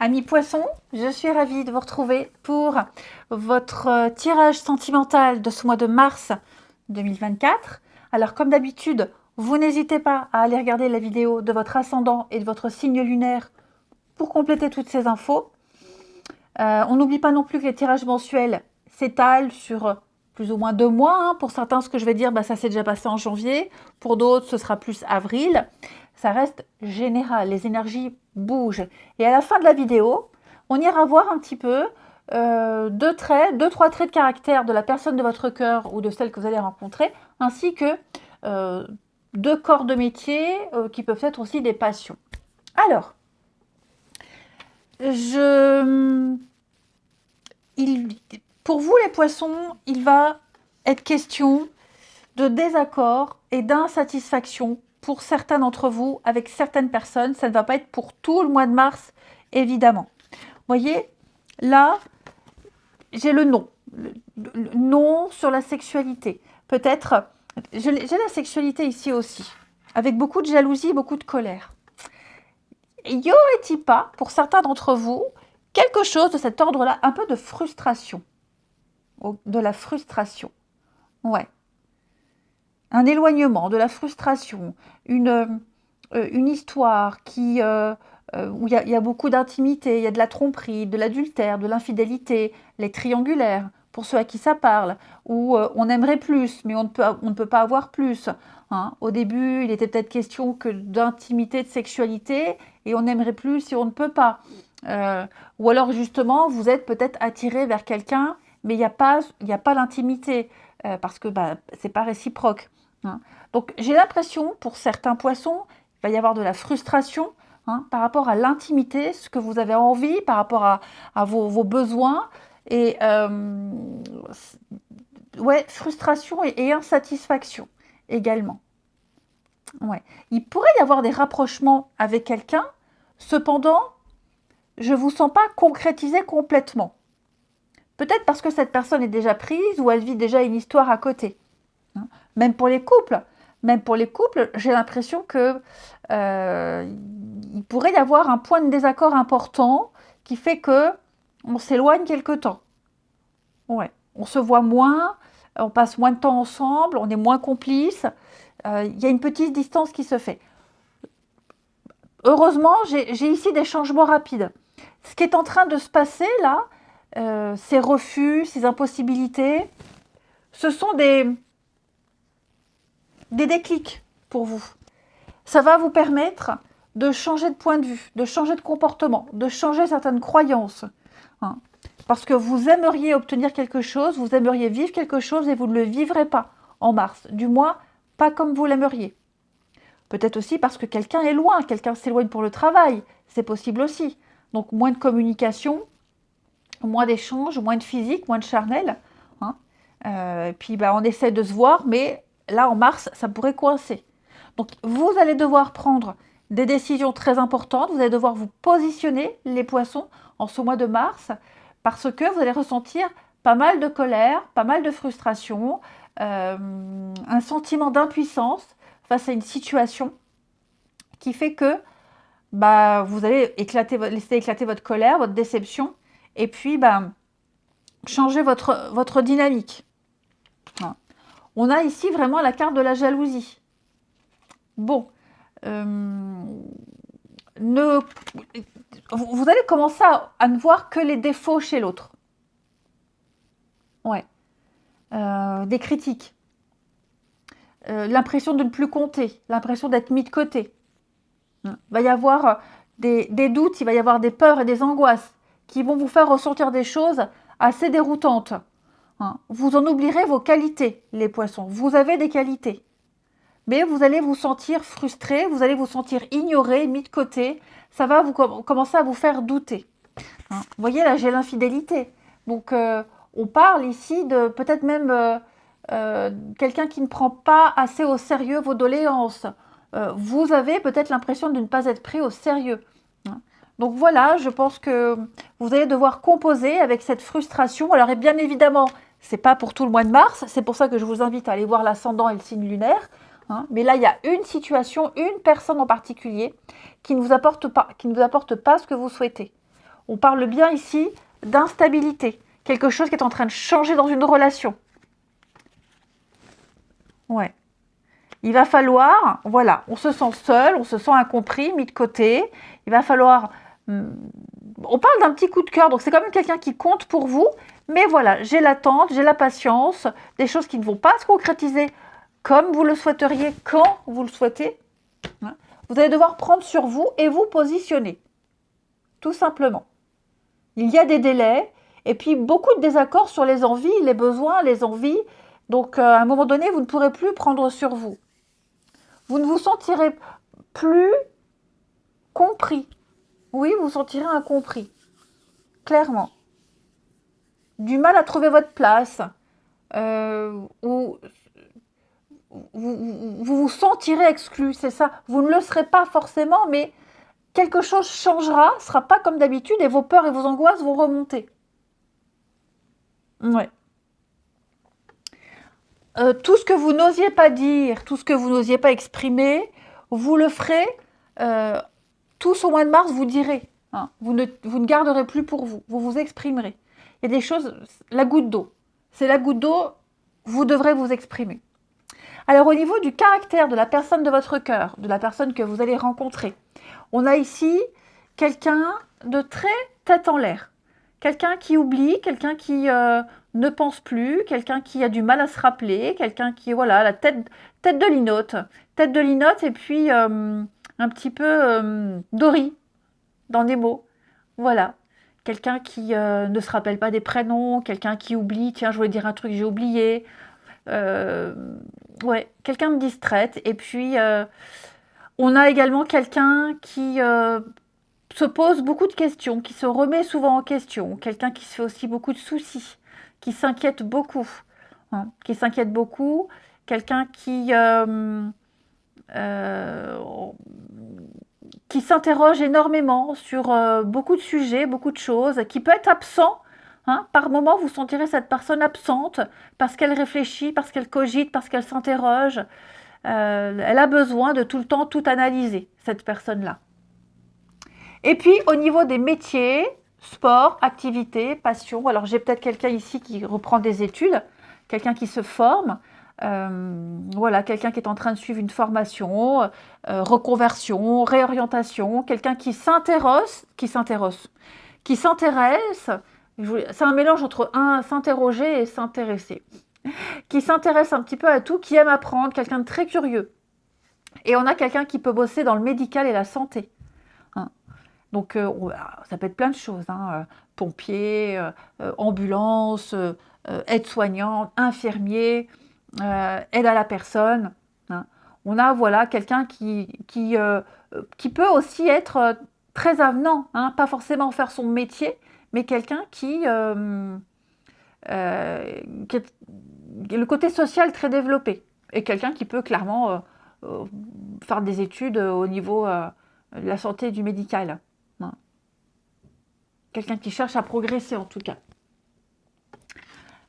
Amis poissons, je suis ravie de vous retrouver pour votre tirage sentimental de ce mois de mars 2024. Alors comme d'habitude, vous n'hésitez pas à aller regarder la vidéo de votre ascendant et de votre signe lunaire pour compléter toutes ces infos. On n'oublie pas non plus que les tirages mensuels s'étalent sur plus ou moins 2 mois. Hein. Pour certains, ce que je vais dire, ça s'est déjà passé en janvier. Pour d'autres, ce sera plus avril. Ça reste général, les énergies bougent. Et à la fin de la vidéo, on ira voir un petit peu deux, trois traits de caractère de la personne de votre cœur ou de celle que vous allez rencontrer, ainsi que 2 corps de métier qui peuvent être aussi des passions. Alors, pour vous les poissons, il va être question de désaccord et d'insatisfaction pour certains d'entre vous avec certaines personnes. Ça ne va pas être pour tout le mois de mars, évidemment. Vous voyez, là, j'ai le non. Le non sur la sexualité. Peut-être, j'ai la sexualité ici aussi, avec beaucoup de jalousie, beaucoup de colère. Y aurait-il pas, pour certains d'entre vous, quelque chose de cet ordre-là, un peu de frustration? De la frustration. Ouais. Un éloignement, de la frustration, une histoire qui, où il y a beaucoup d'intimité, il y a de la tromperie, de l'adultère, de l'infidélité, les triangulaires, pour ceux à qui ça parle, où on aimerait plus, mais on ne peut pas avoir plus. Hein. Au début, il était peut-être question que d'intimité, de sexualité, et on aimerait plus et on ne peut pas. Ou alors justement, vous êtes peut-être attiré vers quelqu'un, mais il n'y a pas l'intimité, parce que c'est pas réciproque. Hein. Donc j'ai l'impression, pour certains poissons, il va y avoir de la frustration par rapport à l'intimité, ce que vous avez envie, par rapport à vos besoins, et ouais, frustration et insatisfaction également. Ouais. Il pourrait y avoir des rapprochements avec quelqu'un, cependant, je ne vous sens pas concrétisé complètement. Peut-être parce que cette personne est déjà prise ou elle vit déjà une histoire à côté. Même pour les couples, j'ai l'impression que il pourrait y avoir un point de désaccord important qui fait que on s'éloigne quelque temps. Ouais, on se voit moins, on passe moins de temps ensemble, on est moins complices. Il y a une petite distance qui se fait. Heureusement, j'ai ici des changements rapides. Ce qui est en train de se passer là, ces refus, ces impossibilités, ce sont des déclics pour vous. Ça va vous permettre de changer de point de vue, de changer de comportement, de changer certaines croyances. Hein. Parce que vous aimeriez obtenir quelque chose, vous aimeriez vivre quelque chose et vous ne le vivrez pas en mars. Du moins, pas comme vous l'aimeriez. Peut-être aussi parce que quelqu'un est loin, quelqu'un s'éloigne pour le travail. C'est possible aussi. Donc moins de communication, moins d'échanges, moins de physique, moins de charnel. Hein. Puis on essaie de se voir, mais là en mars, ça pourrait coincer. Donc vous allez devoir prendre des décisions très importantes, vous allez devoir vous positionner, les poissons, en ce mois de mars, parce que vous allez ressentir pas mal de colère, pas mal de frustration, un sentiment d'impuissance face à une situation qui fait que vous allez laisser éclater votre colère, votre déception, et puis changer votre dynamique. Hein. On a ici vraiment la carte de la jalousie. Bon, vous allez commencer à ne voir que les défauts chez l'autre. Ouais. Des critiques. L'impression de ne plus compter, l'impression d'être mis de côté. Il va y avoir des doutes, il va y avoir des peurs et des angoisses qui vont vous faire ressentir des choses assez déroutantes. Vous en oublierez vos qualités, les poissons. Vous avez des qualités. Mais vous allez vous sentir frustré, vous allez vous sentir ignoré, mis de côté. Ça va commencer à vous faire douter. Vous voyez, là, j'ai l'infidélité. Donc, on parle ici de peut-être même quelqu'un qui ne prend pas assez au sérieux vos doléances. Vous avez peut-être l'impression de ne pas être pris au sérieux. Donc voilà, je pense que vous allez devoir composer avec cette frustration. Alors, et bien évidemment, ce n'est pas pour tout le mois de mars. C'est pour ça que je vous invite à aller voir l'ascendant et le signe lunaire. Mais là, il y a une situation, une personne en particulier qui ne vous apporte pas ce que vous souhaitez. On parle bien ici d'instabilité. Quelque chose qui est en train de changer dans une relation. Ouais. Il va falloir, voilà, on se sent seul, on se sent incompris, mis de côté. Il va falloir... on parle d'un petit coup de cœur, donc c'est quand même quelqu'un qui compte pour vous. Mais voilà, j'ai l'attente, j'ai la patience, des choses qui ne vont pas se concrétiser comme vous le souhaiteriez, quand vous le souhaitez. Vous allez devoir prendre sur vous et vous positionner. Tout simplement. Il y a des délais et puis beaucoup de désaccords sur les envies, les besoins, les envies. Donc, à un moment donné, vous ne pourrez plus prendre sur vous. Vous ne vous sentirez plus compris. Oui, vous vous sentirez incompris. Clairement. Du mal à trouver votre place. Ou vous vous sentirez exclu, c'est ça. Vous ne le serez pas forcément, mais quelque chose changera, ce ne sera pas comme d'habitude et vos peurs et vos angoisses vont remonter. Ouais. Tout ce que vous n'osiez pas dire, tout ce que vous n'osiez pas exprimer, vous le ferez. Tous au mois de mars, vous direz. Hein. Vous ne garderez plus pour vous. Vous vous exprimerez. Il y a des choses, la goutte d'eau. C'est la goutte d'eau, vous devrez vous exprimer. Alors au niveau du caractère de la personne de votre cœur, de la personne que vous allez rencontrer, on a ici quelqu'un de très tête en l'air. Quelqu'un qui oublie, quelqu'un qui ne pense plus, quelqu'un qui a du mal à se rappeler, quelqu'un qui, voilà, la tête de linotte. Tête de linotte et puis un petit peu Dory dans des mots. Voilà. Quelqu'un qui ne se rappelle pas des prénoms, quelqu'un qui oublie, tiens, je voulais dire un truc, j'ai oublié. Ouais, quelqu'un de distraite. Et puis, on a également quelqu'un qui se pose beaucoup de questions, qui se remet souvent en question. Quelqu'un qui se fait aussi beaucoup de soucis, qui s'inquiète beaucoup. Hein, qui s'inquiète beaucoup. Quelqu'un qui s'interroge énormément sur beaucoup de sujets, beaucoup de choses, qui peut être absent. Hein, par moment, vous sentirez cette personne absente parce qu'elle réfléchit, parce qu'elle cogite, parce qu'elle s'interroge. Elle a besoin de tout le temps tout analyser, cette personne-là. Et puis, au niveau des métiers, sport, activité, passion, alors j'ai peut-être quelqu'un ici qui reprend des études, quelqu'un qui se forme, voilà, quelqu'un qui est en train de suivre une formation, reconversion, réorientation, quelqu'un qui s'intéresse, c'est un mélange entre s'interroger et s'intéresser, qui s'intéresse un petit peu à tout, qui aime apprendre, quelqu'un de très curieux. Et on a quelqu'un qui peut bosser dans le médical et la santé. Hein. Donc, ça peut être plein de choses. Hein. Pompier, ambulance, aide-soignante, infirmier, aide à la personne. Hein. On a voilà, quelqu'un qui peut aussi être très avenant, hein, pas forcément faire son métier, mais quelqu'un qui est le côté social très développé. Et quelqu'un qui peut clairement faire des études au niveau de la santé et du médical. Hein. Quelqu'un qui cherche à progresser en tout cas.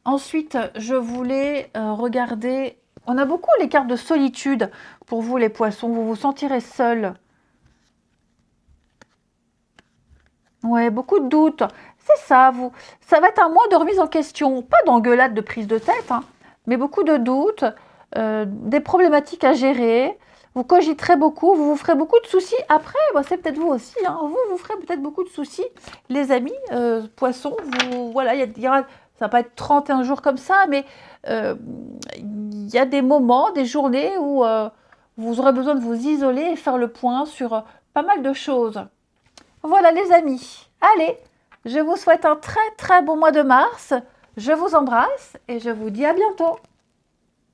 Ensuite, je voulais regarder... On a beaucoup les cartes de solitude pour vous les poissons. Vous vous sentirez seul. Ouais, beaucoup de doutes. C'est ça, ça va être un mois de remise en question. Pas d'engueulade, de prise de tête, hein, mais beaucoup de doutes, des problématiques à gérer. Vous cogiterez beaucoup, vous vous ferez beaucoup de soucis. Après, bah, c'est peut-être vous aussi, hein, vous ferez peut-être beaucoup de soucis. Les amis, poissons, voilà, ça va pas être 31 jours comme ça, mais il y a des moments, des journées où vous aurez besoin de vous isoler et faire le point sur pas mal de choses. Voilà les amis, allez, je vous souhaite un très très bon mois de mars, je vous embrasse et je vous dis à bientôt.